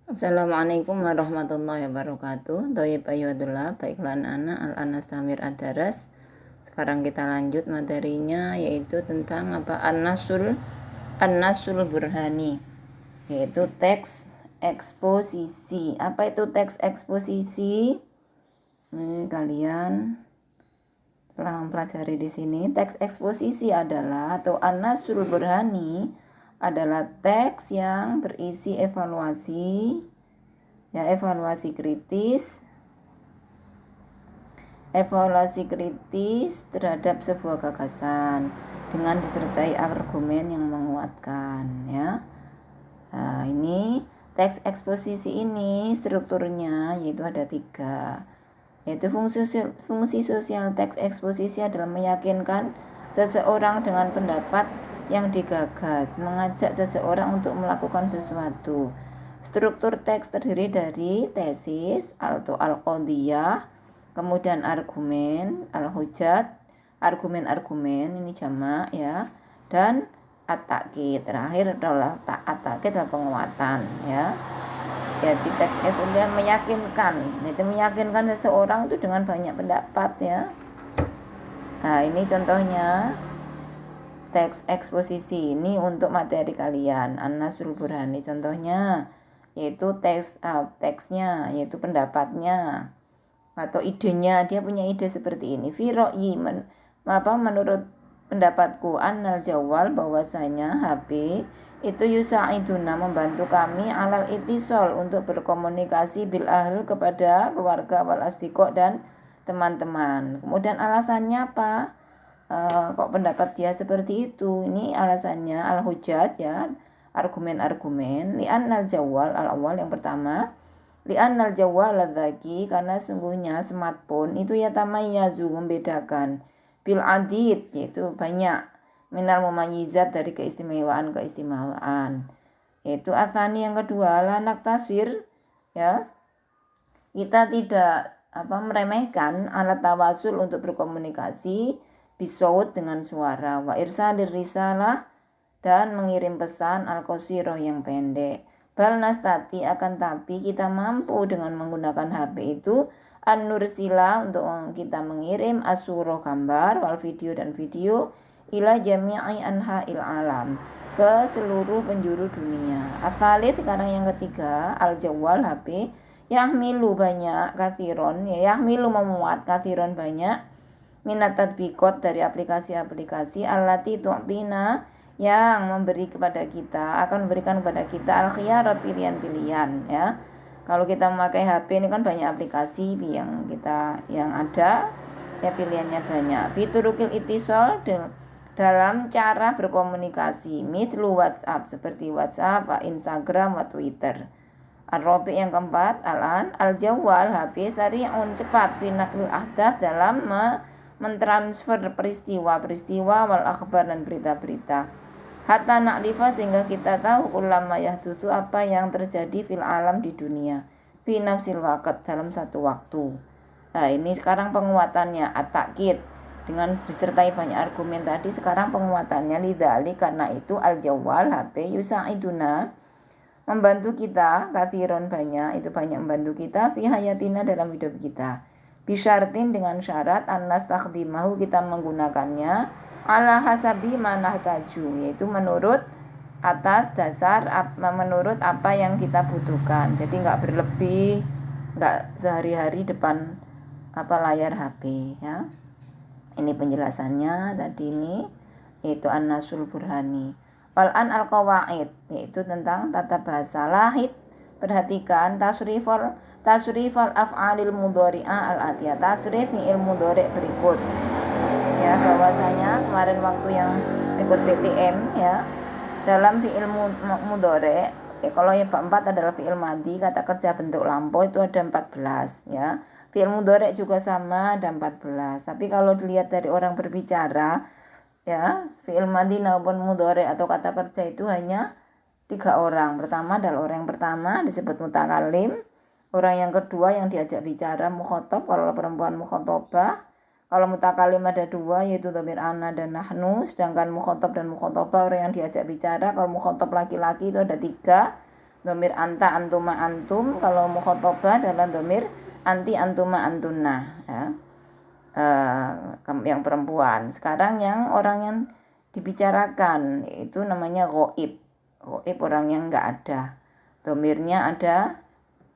Assalamualaikum warahmatullahi wabarakatuh. Thayyib ayyadullah, baiklah anak al-anas tamir ad-daras. Sekarang kita lanjut materinya, yaitu tentang apa? An-nasul burhani, yaitu teks eksposisi. Apa itu teks eksposisi? Ini kalian telah mempelajari di sini. Teks eksposisi adalah atau an-nasul burhani adalah teks yang berisi evaluasi kritis terhadap sebuah gagasan dengan disertai argumen yang menguatkan, ya. Nah, ini teks eksposisi ini strukturnya yaitu ada 3, yaitu fungsi sosial teks eksposisi adalah meyakinkan seseorang dengan pendapat yang digagas, mengajak seseorang untuk melakukan sesuatu. Struktur teks terdiri dari tesis atau al-qadiyah, kemudian argumen, al-hujjat, argumen ini jamak, ya, dan at-ta'kid. Terakhir adalah at-ta'kid adalah penguatan, ya. Jadi teks eksposisi meyakinkan, itu meyakinkan seseorang itu dengan banyak pendapat, ya. Nah, ini contohnya teks eksposisi ini untuk materi kalian An-Nasul Burhani. Contohnya yaitu teksnya, yaitu pendapatnya atau idenya. Dia punya ide seperti ini. Fi ra'yi menurut pendapatku annal jawal, bahwasanya HP itu yusa'iduna, membantu kami alal itisol, untuk berkomunikasi bil ahl, kepada keluarga, wal asdiqo, dan teman-teman. Kemudian alasannya apa? Kok pendapat dia seperti itu? Ini alasannya al-hujjat, ya, argumen-argumen. Li'annal jawal al-awwal, yang pertama, li'annal jawal adzaki, karena sungguhnya smartphone itu ya tamayyazu, membedakan, bil adid, yaitu banyak, minal mumayyizat, dari keistimewaan, yaitu asani, yang kedua, lanak tasir, ya, kita tidak meremehkan alat tawasul, untuk berkomunikasi, bisaut, dengan suara, wa irsalir risalah, dan mengirim pesan, al-qasiroh, yang pendek. Bal nastati, akan tapi kita mampu dengan menggunakan HP itu, an-nursila, untuk kita mengirim asuro, gambar, wal video, dan video, ila jami'i anha'il alam, ke seluruh penjuru dunia. Atsalits, sekarang yang ketiga, al-jawal, HP, yahmilu, banyak, kathiron, ya, yahmilu, memuat, kathiron, banyak, minat tadbikot, dari aplikasi-aplikasi, allati tu'tina, yang memberi kepada kita, akan memberikan kepada kita al-khiyarat, pilihan-pilihan, ya. Kalau kita memakai HP ini kan banyak aplikasi yang ada, ya, pilihannya banyak. Fiturukil itisol, dalam cara berkomunikasi, mithlu WhatsApp, seperti WhatsApp, Instagram, Twitter. Ar-rabi, yang keempat, al-jawal, HP, sari'un, cepat, fi naqlil ahdath, dalam mentransfer peristiwa-peristiwa, wal akhbar, dan berita-berita. Hatta na'rifa, sehingga kita tahu, ulama yahdusu, apa yang terjadi fil alam, di dunia, fi nafsil waqt, dalam satu waktu. Nah, ini sekarang penguatannya, at-ta'kid, dengan disertai banyak argumen tadi. Sekarang penguatannya, lidzali, karena itu, al-jawal, HP, yusa'iduna, membantu kita, kathiron, banyak, itu banyak membantu kita, fi hayatina, dalam hidup kita. Bisyartin, dengan syarat, an-nastakhdimahu, kita menggunakannya, ala hasabi manahtaju, yaitu menurut atas dasar menurut apa yang kita butuhkan. Jadi nggak berlebih, nggak sehari-hari depan layar HP, ya. Ini penjelasannya tadi, ini yaitu an-nasul burhani. Wal-an al-qawaid, yaitu tentang tata bahasa. Lahid, perhatikan tasrifal af'alil mudhari'ah al-atiyah, tasrif fi'il mudhari' berikut, ya, bahwasanya kemarin waktu yang ikut PTM, ya, dalam fi'il mudhari', ya, kalau yang keempat adalah fi'il madhi, kata kerja bentuk lampau, itu ada 14, ya. Fi'il mudhari' juga sama, ada 14. Tapi kalau dilihat dari orang berbicara, ya, fi'il madhi maupun mudhari' atau kata kerja itu hanya 3 orang. Pertama adalah orang yang pertama disebut mutakalim. Orang yang kedua yang diajak bicara, mukhotob, kalau perempuan mukhotobah. Kalau mutakalim ada 2, yaitu dhamir ana dan nahnu. Sedangkan mukhotob dan mukhotobah, orang yang diajak bicara. Kalau mukhotob laki-laki itu ada 3, Domir anta, antuma, antum. Kalau mukhotobah adalah domir anti, antuma, antuna, ya. Yang perempuan. Sekarang yang orang yang dibicarakan itu namanya ghaib. Ghaib orang yang enggak ada. Domirnya ada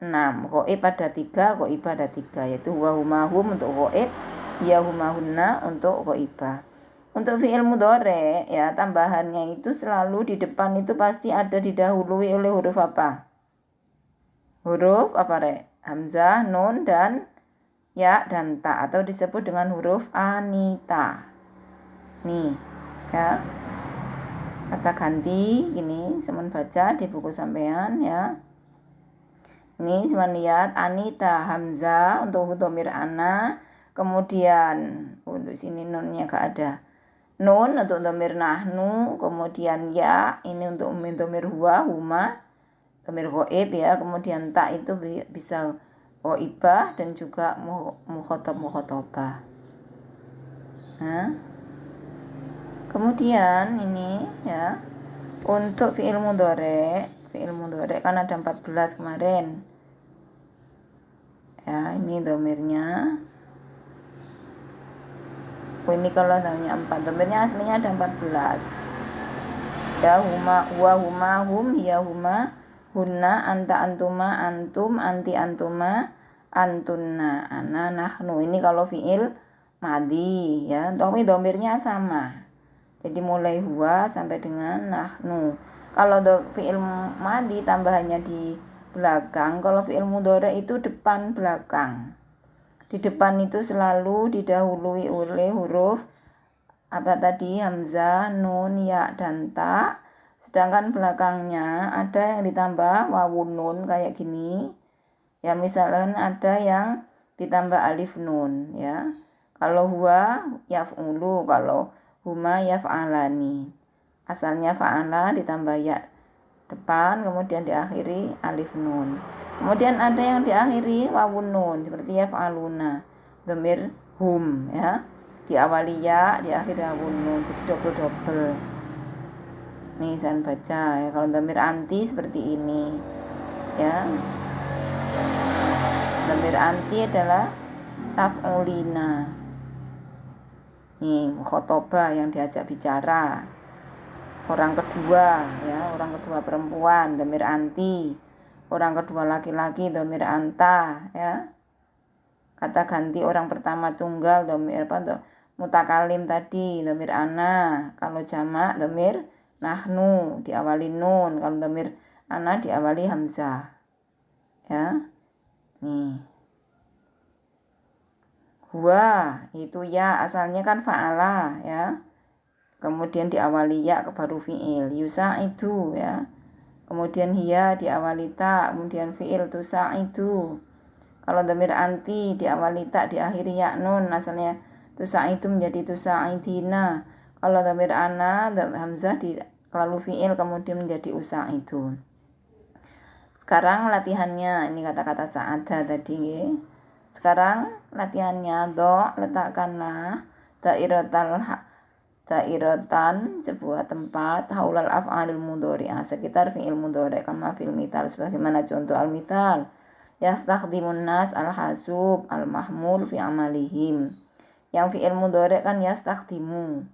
6. Ghaib ada 3, ghaibah ada 3, yaitu huwa huma hum untuk ghaib, ya huma hunna untuk ghaibah. Untuk fi'il mudhari ya, tambahannya itu selalu di depan itu pasti ada didahului oleh huruf apa? Huruf apa, Rek? Hamzah, nun, dan ya dan ta, atau disebut dengan huruf anita. Nih, ya. Kata ganti gini, semen baca di buku sampean ya. Ini cuma lihat anita hamzah untuk domir ana, kemudian untuk sini nunnya gak ada. Nun untuk domir nahnu, kemudian ya ini untuk domir huwa, huma, domir ghaib ya, kemudian ta itu bisa ghaibah dan juga mukhotobah. Nah, kemudian ini ya, untuk fi'il mudhari kan ada 14 kemarin. Ya, ini domirnya. Ini kalau namanya 4, domirnya aslinya ada 14. Ya, huma, huwa, huma, hum, hiya, huma, hunna, anta, antuma, antum, anti, antuma, antunna, ana, nahnu. Ini kalau fi'il madhi ya, tapi domirnya sama. Jadi mulai huwa sampai dengan nahnu. Kalau fi'il madhi tambahannya di belakang, kalau fi'il mudhari itu depan belakang. Di depan itu selalu didahului oleh huruf apa tadi? Hamzah, nun, ya, dan ta. Sedangkan belakangnya ada yang ditambah wawun nun kayak gini. Ya, misalnya ada yang ditambah alif nun ya. Kalau huwa yaf'ulu, kalau huma yaf'alani. Asalnya fa'ala ditambah ya depan, kemudian diakhiri alif nun. Kemudian ada yang diakhiri wawun nun seperti yaf'aluna, domir hum ya, diawali ya, diakhiri wawun nun, jadi double. Nih saya baca ya, kalau domir anti seperti ini ya. Domir anti adalah taf'ulina. Nih mukhotobah yang diajak bicara. Orang kedua ya, orang kedua perempuan domir anti. Orang kedua laki-laki domir anta ya. Kata ganti orang pertama tunggal domir apa? Mutakalim tadi domir ana. Kalau jamak domir nahnu diawali nun. Kalau domir ana diawali hamzah. Ya. Nih. Huwa itu ya asalnya kan fa'ala ya. Kemudian diawali ya baru fi'il. Yusa itu ya. Kemudian hiya diawali ta, kemudian fi'il tusa itu. Kalau domir anti diawali ta, diakhiri ya nun, asalnya tusa itu menjadi tusa idina. Kalau domir ana, hamzah lalu fi'il kemudian menjadi usa itu. Sekarang latihannya, ini kata-kata sa'ada tadi ya. Sekarang latihannya, letakkanlah dairatan sebuah tempat haulal af'alil mudhari'ah sekitar fi'il mudhari' kama fil mithal sebagaimana contoh al mithal yastakhdimun nas al hasub al mahmul fi amalihim. Yang fi'il mudhari' kan yastakhdimu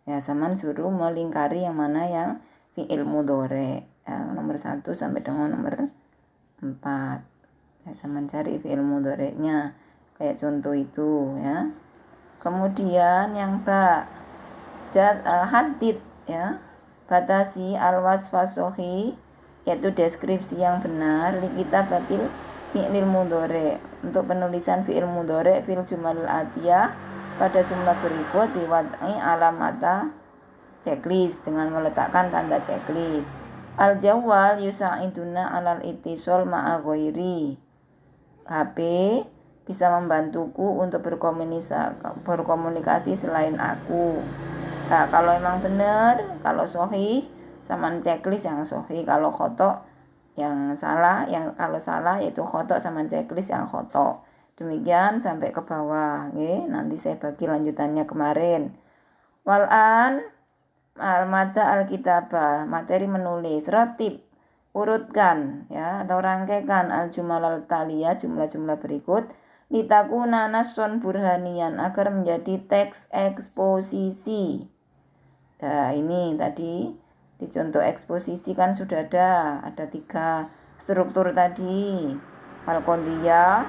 ya, zaman suruh melingkari yang mana yang fi'il mudhari' ya, nomor 1 sampai dengan nomor 4 ya, zaman cari fi'il mudhari'nya kayak contoh itu ya. Kemudian yang hadid ya, batasi al-wasfa sahih yaitu deskripsi yang benar li kitabatil fi'il mudhari untuk penulisan fi'il mudhari fil jumalil atiyah pada jumlah berikut biwad'i alamata checklist dengan meletakkan tanda checklist. Al-jawwal yusa'iduna alal ittisal ma'a ghairi. HP bisa membantuku untuk berkomunikasi selain aku. Nah, kalau emang benar, kalau sahih sama checklist yang sahih, kalau khotok yang salah, kalau salah yaitu khotok sama checklist yang khotok. Demikian sampai ke bawah, okay? Nanti saya bagi lanjutannya kemarin. Wal'an al-mada al-kitabah, materi menulis, ratib, urutkan ya atau rangkaikan al-jumal al-taliyah, jumlah-jumlah berikut, litakuna nasson burhanian, agar menjadi teks eksposisi. Nah, ini tadi di contoh eksposisi kan sudah ada 3 struktur tadi. Al-Qadiyah,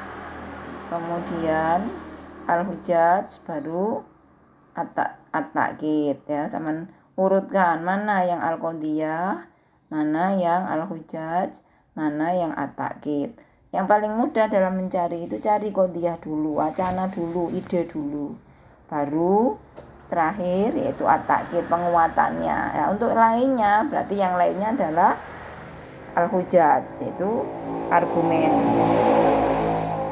kemudian al-hujaj, baru at-ta'kid ya. Sama urutkan mana yang al-Qadiyah, mana yang al-hujaj, mana yang at-ta'kid. Yang paling mudah dalam mencari itu cari Qadiyah dulu, wacana dulu, ide dulu. Baru terakhir yaitu at-ta'kid, penguatannya. Ya, untuk lainnya berarti yang lainnya adalah al-hujaj, yaitu argumen.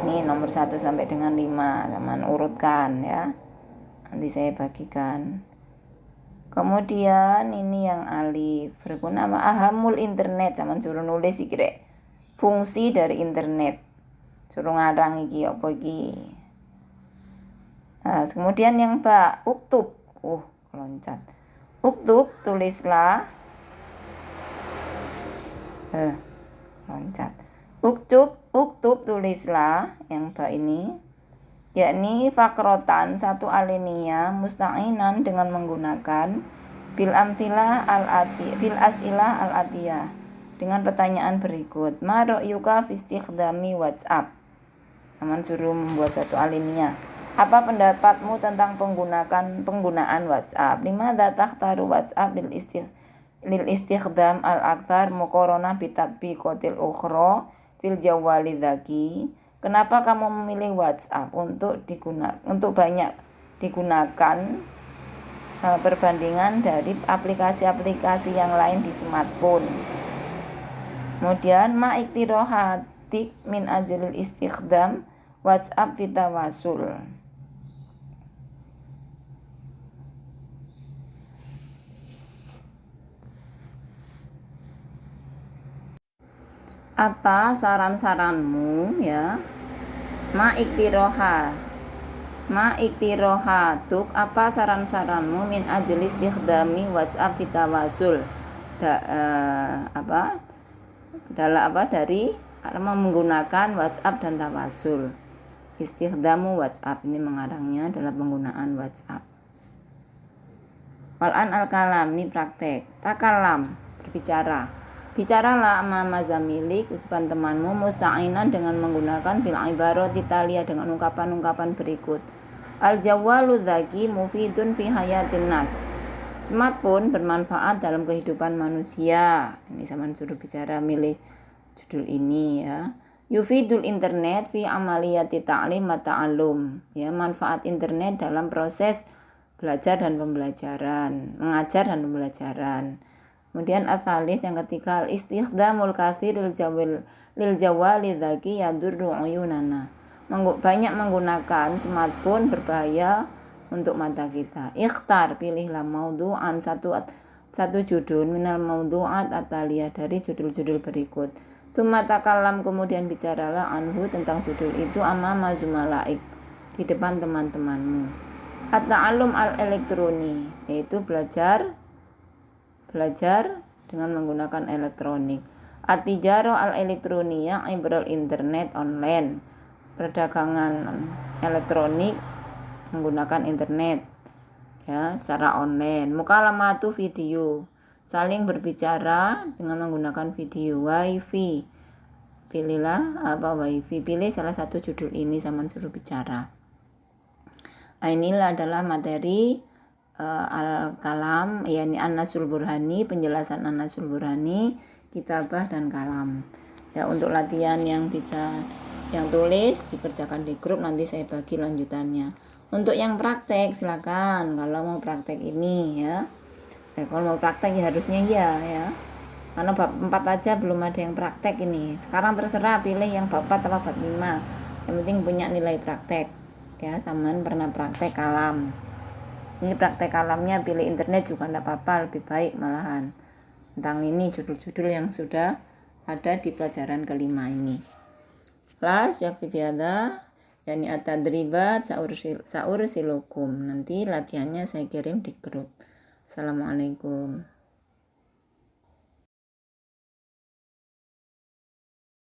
Ini nomor 1 sampai dengan 5, teman urutkan ya. Nanti saya bagikan. Kemudian ini yang alif, berguna ahamul internet, zaman suruh nulis iki rek. Fungsi dari internet. Suruh ngarang iki apa iki. Nah, kemudian yang ba, uktub. Loncat. Uktub, tulislah. Loncat. Uktub, tulislah yang ba ini. Yakni fakrotan, satu alinea musta'inan dengan menggunakan bil asilah al-atiyah, dengan pertanyaan berikut. Ma ra'yuka fi istikhdami WhatsApp. Teman suruh membuat satu alinea. Apa pendapatmu tentang penggunaan WhatsApp? Limadza takhtaru WhatsApp lil istikhdam al-aktsar muqaranah bi tatbiqatil ukhra fil jawwali dzaki. Kenapa kamu memilih WhatsApp untuk banyak digunakan perbandingan dari aplikasi-aplikasi yang lain di smartphone? Kemudian ma iktirohatik min ajlil istikhdam WhatsApp fi tawasul. Apa saran-saranmu ya? Ma iktirohatuk, apa saran-saranmu min ajli istikhdami WhatsApp fitawasul, dari menggunakan WhatsApp dan tawasul. Istikhdamu WhatsApp, ini mengarangnya adalah penggunaan WhatsApp. Wal'an al-kalam, ini praktek. Takalam, berbicara. Bicaralah amama zamilik, depan temanmu, musta'inan dengan menggunakan bil ibarat italia, dengan ungkapan-ungkapan berikut. Al-jawwalu dzaki mufidun fi hayatin nas. Smartphone bermanfaat dalam kehidupan manusia. Ini sama suruh bicara, milih judul ini ya. Yufidul internet fi amaliyati ta'lim wa ta'allum. Ya, manfaat internet dalam proses belajar dan pembelajaran, mengajar dan pembelajaran. Kemudian asalih yang ketiga, al-istikhdamul katsir lil jawali dzaki yadurru uyunana. Banyak menggunakan smartphone berbahaya untuk mata kita. Ikhtar, pilihlah maudhu'an, satu judul minal maudhu'at ataliyah, dari judul-judul berikut. Tsumma takallam, kemudian bicaralah anhu, tentang judul itu, amama zumalaik, di depan teman-temanmu. At-ta'allum al-elektroni, yaitu belajar dengan menggunakan elektronik. At-tijaro al-elektroniyah, ibrol internet online, perdagangan elektronik menggunakan internet ya, secara online. Mukalamatu video, saling berbicara dengan menggunakan video. Wifi, pilihlah wifi, pilih salah satu judul ini sama suruh bicara. Inilah adalah materi al-kalam, yakni an-nasul burhani, penjelasan an-nasul burhani, kitabah dan kalam. Ya, untuk latihan yang tulis dikerjakan di grup, nanti saya bagi lanjutannya. Untuk yang praktek silakan, kalau mau praktek ini ya. Kalau mau praktek ya harusnya ya. Karena bab 4 aja belum ada yang praktek ini. Sekarang terserah pilih yang bab 4 atau bab 5. Yang penting punya nilai praktek. Ya, saman pernah praktek kalam. Ini praktek kalamnya pilih internet juga tidak apa-apa, lebih baik malahan. Tentang ini judul-judul yang sudah ada di pelajaran kelima ini. Kelas yakfi biada, yani at-tadribat saur silukum. Nanti latihannya saya kirim di grup. Assalamualaikum.